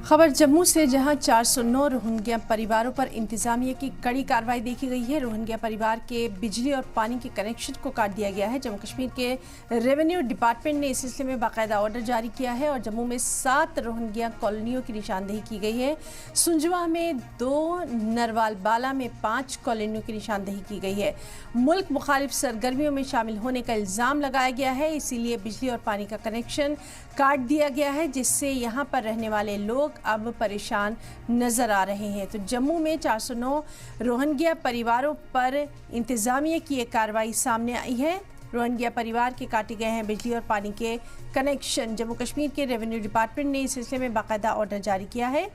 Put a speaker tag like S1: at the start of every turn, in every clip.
S1: खबर जम्मू से, जहां 409 रोहिंग्या परिवारों पर इंतजामिया की कड़ी कार्रवाई देखी गई है। रोहिंग्या परिवार के बिजली और पानी के कनेक्शन को काट दिया गया है। जम्मू कश्मीर के रेवेन्यू डिपार्टमेंट ने इस सिलसिले में बाकायदा ऑर्डर जारी किया है और जम्मू में 7 रोहिंग्या कॉलोनियों की निशानदेही की गई है। सुंजवा में 2, नरवाल बाला में 5 कॉलोनियों की निशानदेही की गई है। मुल्क मुखालिफ सरगर्मियों में शामिल होने का इल्ज़ाम लगाया गया है, इसीलिए बिजली और पानी का कनेक्शन काट दिया गया है, जिससे यहाँ पर रहने वाले लोग अब परेशान नजर आ रहे हैं। तो जम्मू में 409 रोहिंग्या परिवारों पर इंतजामिया की एक कार्रवाई सामने आई है। रोहिंग्या परिवार के काटे गए हैं बिजली और पानी के कनेक्शन। जम्मू कश्मीर के रेवेन्यू डिपार्टमेंट ने इस सिलसिले में बाकायदा ऑर्डर जारी किया है।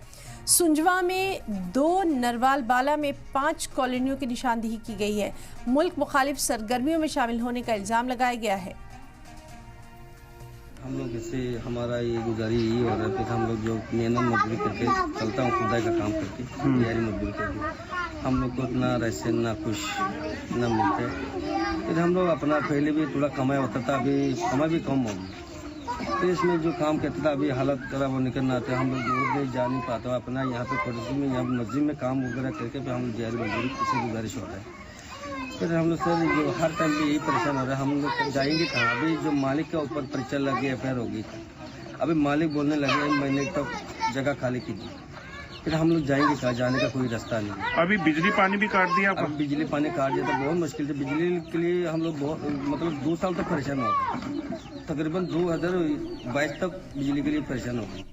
S1: सुंजवा में 2, नरवाल बाला में 5 कॉलोनियों की निशानदेही की गई है। मुल्क मुखालिफ सरगर्मियों में शामिल होने का इल्ज़ाम लगाया गया है।
S2: हम लोग इससे हमारा ये गुजारी यही हो रहा है कि हम लोग जो मेहनत मजदूरी करके चलता हूँ, खुदाई का काम करके दिहाड़ी मजदूरी करके हम लोग को इतना राशन ना कुछ ना मिलता है। फिर हम लोग अपना पहले भी थोड़ा कमाई होता था, अभी कमाई भी कम होगी। तो इसमें जो काम करता था अभी हालत खराब होने के नाते हम लोग दूर में जा नहीं पाता। अपना यहाँ पे पड़ोसी में यहाँ मस्जिद में काम वगैरह करके फिर हम लोग दिहाड़ी मजदूरी किसी गुजारिश हो रहा है। फिर हम लोग सर जो हर टाइम पे यही परेशान हो रहा है, हम लोग जाएंगे कहाँ? अभी जो मालिक के ऊपर पर्चा लग गया, एफआईआर होगी। अभी मालिक बोलने लगे महीने तक जगह खाली कीजिए। फिर हम लोग जाएंगे कहाँ? जाने का कोई रास्ता नहीं।
S3: अभी बिजली पानी भी काट दिया।
S2: अब बिजली पानी काट दिया तो बहुत मुश्किल से बिजली के लिए हम लोग बहुत मतलब 2 साल तक परेशान हो गए। तकरीबन 2022 तक बिजली के लिए परेशान हो गए।